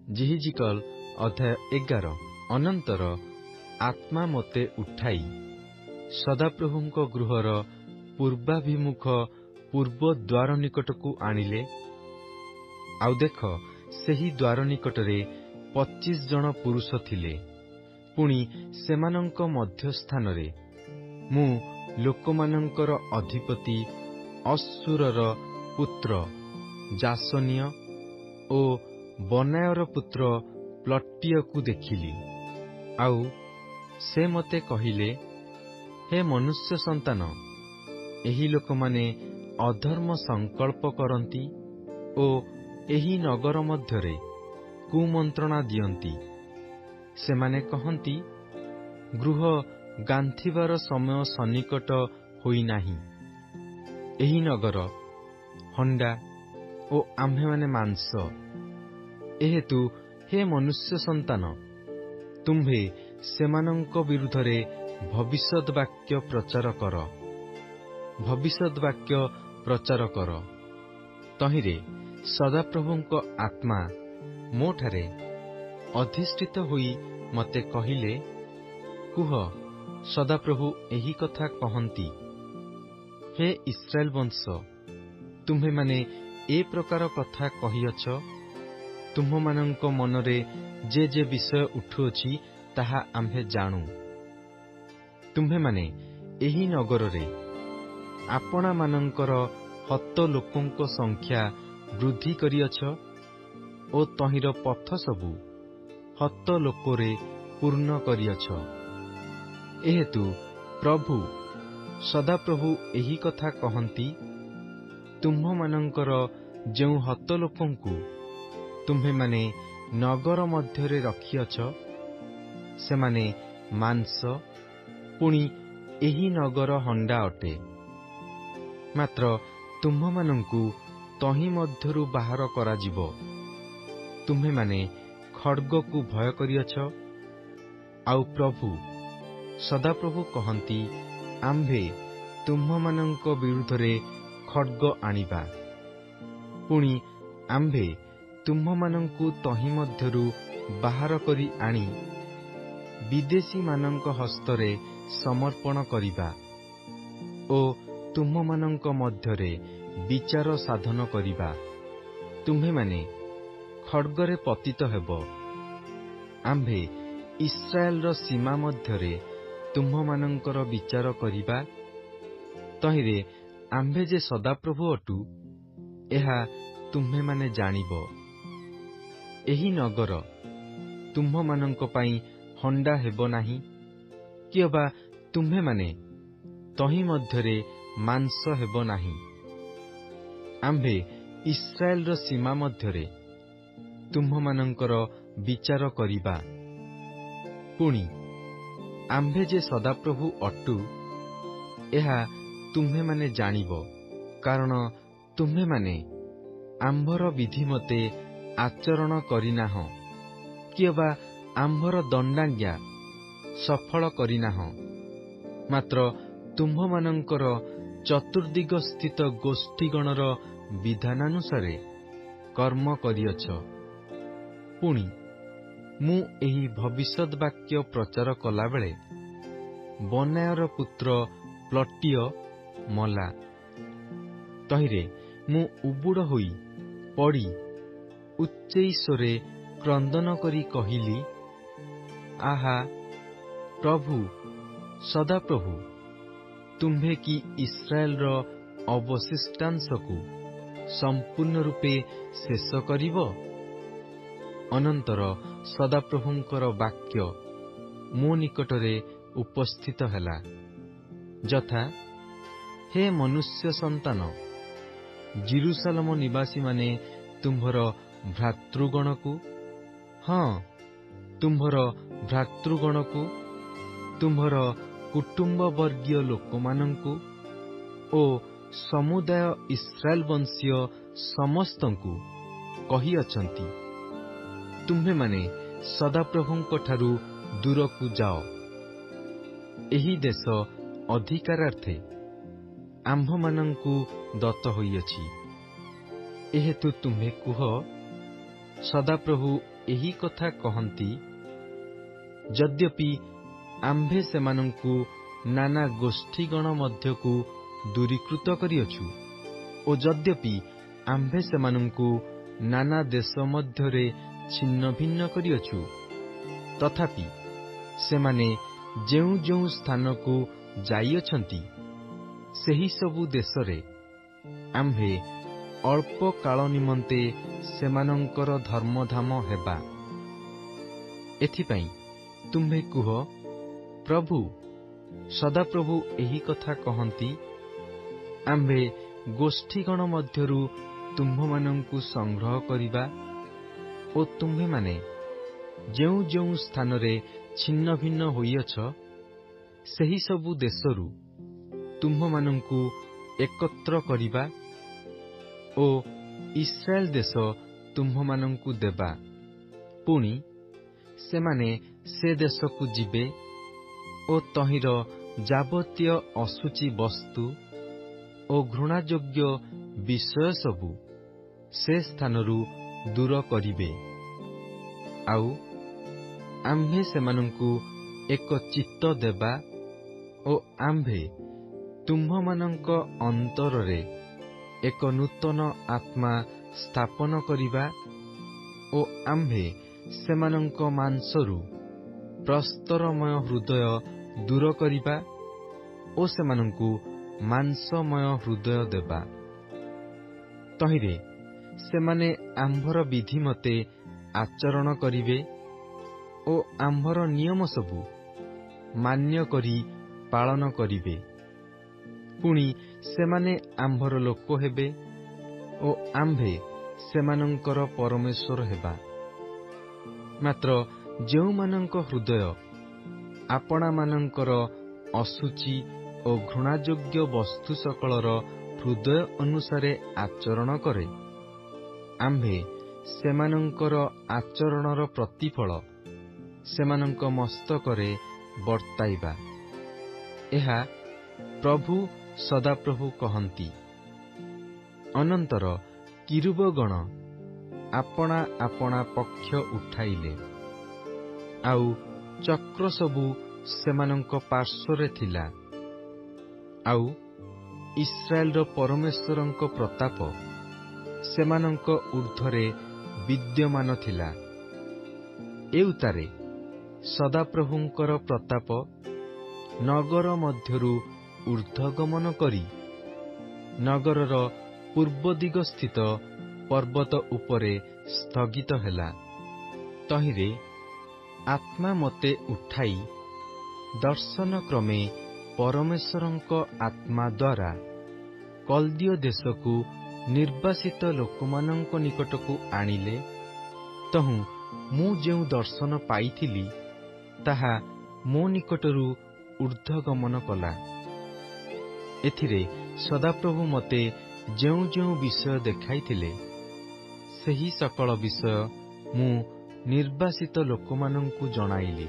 जिहिजिकल अध्याय 11। अनंतर आत्मा मते उठाई सदाप्रभुଙ୍କ गृहर पूर्वाभिमुख पूर्व द्वार निकटकू आनिले। आउ देख, सेही द्वार निकटरे 25 जन पुरुष थिले। पुणी सेमानंक मध्यस्थानरे मु लोकमानंकर अधिपति अश्शूरर पुत्र जासनिय ओ बनायर पुत्र प्लटियकू देखिली। आउ से मते कहिले, हे मनुष्य संतान, एही लोकमाने अधर्म संकल्प करंती ओ एही नगर मध्यरे कुमंत्रणा दियंती। सेमाने कहंती, गृह गांथिबार समय सन्निकट होई नाही। एही नगर हंडा ओ आम्भे माने मांस। एहेतु हे मनुष्य संतान, तुम्भे सेमानंक विरुद्धरे भविष्यत वाक्य प्रचार कर। भविष्यत वाक्य प्रचार कर। तहिरे सदाप्रभुंक आत्मा मोठारे अधिष्ठित होई मते कहिले, कुह, सदाप्रभु एही कथा कहंती, हे इस्राएल वंश, तुम्हे माने ए प्रकार कथा कहिअछ। तुम्भमानंक मनरे जे विषय उठुअछि ताहा आम्भे जाणु। तुम्भे माने एही नगररे आपणा मानंकर हत लोकंक संख्या वृद्धि करिअछ ओ तहिर पथ सबु हत लोकरे पूर्ण करिअछ। एहेतु प्रभु सदाप्रभु एही कथा कहंती, तुम्भमानंकर जेउ हत लोकंकु तुम्भे माने नगर मध्यरे रखिअछ, सेमाने मांस, पुणी एही नगर हंडा अटे। मात्र तुम्भमानंकु तही मध्यरु बाहर कराजिबो। तुम्भे माने खड्गकू भय करिअछ। आउ प्रभु सदाप्रभु कहंती, आम्भे तुम्भमानंक विरुद्धरे खड्ग आनिबा। पुणी आम्भे तुम्भमानंकु तही मध्यरु बाहर करी आनी विदेशी मानंक हस्तरे समर्पण करिबा ओ तुम्भमानंक मध्यरे विचार साधन करिबा। तुम्भे माने खड्गरे पतित हेबो। आम्भे इस्राएल रो सीमा मध्यरे तुम्भमानंकर विचार करिबा। तहिरे आम्भे जे सदाप्रभु अटु, एहा तुम्भे माने जानिबो। एही नगर तुम्भमानंक पाई हंडा हेबो नाही, कियबा तुम्भे माने तही मध्यरे मांस हेबो नाही। आम्भे इस्राएल रो सीमा मध्यरे तुम्भमानंकर विचार करिबा। पुणी आम्भे जे सदाप्रभु अटु, एहा तुम्भे माने जानिबो, कारण तुम्भे माने आम्भर विधि मते आचरण करिनाह, कियबा आम्भर दंडाज्ञा सफल करिनाह। मात्र तुम्भमानंकर चतुर्दिग स्थित गोष्ठीगणर विधानानुसारे कर्म करिअछ। पुणी मु एही भविष्यत वाक्य प्रचार कला बेले बनायर पुत्र प्लटिय मला। तहिरे मु उबुड़ होई पड़ी उच्चई स्वरे क्रंदन करी कहिली, आहा प्रभु सदाप्रभु, तुम्भे कि इस्राएल रो अवशिष्टांशकू संपूर्ण रूपे शेष करिबो। अनंतर सदाप्रभुंकर वाक्य मो निकटरे उपस्थित हेला, जथा, हे मनुष्य संतान, जेरुसालेम निवासी माने तुम्भर भ्रातृगणकू, हाँ तुम्भर भ्रातृगणकू, तुम्भर कुटुंब वर्गीय लोकमानंकू ओ समुदाय इस्राएल वंशीय समस्तंकू कही अछंती, तुम्भे माने सदाप्रभुंक ठारू दूरकू जाओ। एही देश अधिकारार्थे आम्भमानंकु दत्त होइअछि। एहेतु तुम्हे कुह, ସଦାପ୍ରଭୁ ଏହି କଥା କହନ୍ତି, ଯଦ୍ୟପି ଆମ୍ଭେ ସେମାନଙ୍କୁ ନାନା ଗୋଷ୍ଠୀଗଣ ମଧ୍ୟକୁ ଦୂରୀକୃତ କରିଅଛୁ ଓ ଯଦ୍ୟପି ଆମ୍ଭେ ସେମାନଙ୍କୁ ନାନା ଦେଶ ମଧ୍ୟରେ ଛିନ୍ନ ଭିନ୍ନ କରିଅଛୁ, ତଥାପି ସେମାନେ ଯେଉଁ ଯେଉଁ ସ୍ଥାନକୁ ଯାଇଅଛନ୍ତି, ସେହି ସବୁ ଦେଶରେ ଆମ୍ଭେ ଅଳ୍ପ କାଳ ନିମନ୍ତେ ସେମାନଙ୍କର ଧର୍ମଧାମ ହେବା। ଏଥିପାଇଁ ତୁମ୍ଭେ କୁହ, ପ୍ରଭୁ ସଦାପ୍ରଭୁ ଏହି କଥା କହନ୍ତି, ଆମ୍ଭେ ଗୋଷ୍ଠୀଗଣ ମଧ୍ୟରୁ ତୁମ୍ଭମାନଙ୍କୁ ସଂଗ୍ରହ କରିବା ଓ ତୁମ୍ଭେମାନେ ଯେଉଁ ଯେଉଁ ସ୍ଥାନରେ ଛିନ୍ନ ଭିନ୍ନ ହୋଇଅଛ, ସେହି ସବୁ ଦେଶରୁ ତୁମ୍ଭମାନଙ୍କୁ ଏକତ୍ର କରିବା ଓ ଇସ୍ରାଏଲ ଦେଶ ତୁମ୍ଭମାନଙ୍କୁ ଦେବା। ପୁଣି ସେମାନେ ସେ ଦେଶକୁ ଯିବେ ଓ ତହିଁର ଯାବତୀୟ ଅଶୁଚି ବସ୍ତୁ ଓ ଘୃଣାଯୋଗ୍ୟ ବିଷୟ ସବୁ ସେ ସ୍ଥାନରୁ ଦୂର କରିବେ। ଆଉ ଆମ୍ଭେ ସେମାନଙ୍କୁ ଏକ ଚିତ୍ତ ଦେବା ଓ ଆମ୍ଭେ ତୁମ୍ଭମାନଙ୍କ ଅନ୍ତରରେ ଏକ ନୂତନ ଆତ୍ମା ସ୍ଥାପନ କରିବା ଓ ଆମ୍ଭେ ସେମାନଙ୍କ ମାଂସରୁ ପ୍ରସ୍ତରମୟ ହୃଦୟ ଦୂର କରିବା ଓ ସେମାନଙ୍କୁ ମାଂସମୟ ହୃଦୟ ଦେବା। ତହିଁରେ ସେମାନେ ଆମ୍ଭର ବିଧି ମତେ ଆଚରଣ କରିବେ ଓ ଆମ୍ଭର ନିୟମ ସବୁ ମାନ୍ୟ କରି ପାଳନ କରିବେ। ପୁଣି ସେମାନେ ଆମ୍ଭର ଲୋକ ହେବେ ଓ ଆମ୍ଭେ ସେମାନଙ୍କର ପରମେଶ୍ୱର ହେବା। ମାତ୍ର ଯେଉଁମାନଙ୍କ ହୃଦୟ ଆପଣାମାନଙ୍କର ଅଶୁଚି ଓ ଘୃଣାଯୋଗ୍ୟ ବସ୍ତୁ ସକଳର ହୃଦୟ ଅନୁସାରେ ଆଚରଣ କରେ, ଆମ୍ଭେ ସେମାନଙ୍କର ଆଚରଣର ପ୍ରତିଫଳ ସେମାନଙ୍କ ମସ୍ତକରେ ବର୍ତ୍ତାଇବା। ଏହା ପ୍ରଭୁ ସଦାପ୍ରଭୁ କହନ୍ତି। ଅନନ୍ତର କିରୁବଗଣ ଆପଣା ଆପଣା ପକ୍ଷ ଉଠାଇଲେ, ଆଉ ଚକ୍ର ସବୁ ସେମାନଙ୍କ ପାର୍ଶ୍ୱରେ ଥିଲା, ଆଉ ଇସ୍ରାଏଲର ପରମେଶ୍ୱରଙ୍କ ପ୍ରତାପ ସେମାନଙ୍କ ଊର୍ଦ୍ଧ୍ୱରେ ବିଦ୍ୟମାନ ଥିଲା। ଏଉତାରେ ସଦାପ୍ରଭୁଙ୍କର ପ୍ରତାପ ନଗର ମଧ୍ୟରୁ ଊର୍ଦ୍ଧ୍ୱଗମନ କରି ନଗରର ପୂର୍ବ ଦିଗ ସ୍ଥିତ ପର୍ବତ ଉପରେ ସ୍ଥଗିତ ହେଲା। ତହିଁରେ ଆତ୍ମା ମତେ ଉଠାଇ ଦର୍ଶନ କ୍ରମେ ପରମେଶ୍ୱରଙ୍କ ଆତ୍ମା ଦ୍ୱାରା କଲ୍ଦୀୟ ଦେଶକୁ ନିର୍ବାସିତ ଲୋକମାନଙ୍କ ନିକଟକୁ ଆଣିଲେ। ତହୁଁ ମୁଁ ଯେଉଁ ଦର୍ଶନ ପାଇଥିଲି, ତାହା ମୋ ନିକଟରୁ ଊର୍ଦ୍ଧ୍ୱଗମନ କଲା। ଏଥିରେ ସଦାପ୍ରଭୁ ମତେ ଯେଉଁ ଯେଉଁ ବିଷୟ ଦେଖାଇଥିଲେ, ସେହି ସକଳ ବିଷୟ ମୁଁ ନିର୍ବାସିତ ଲୋକମାନଙ୍କୁ ଜଣାଇଲି।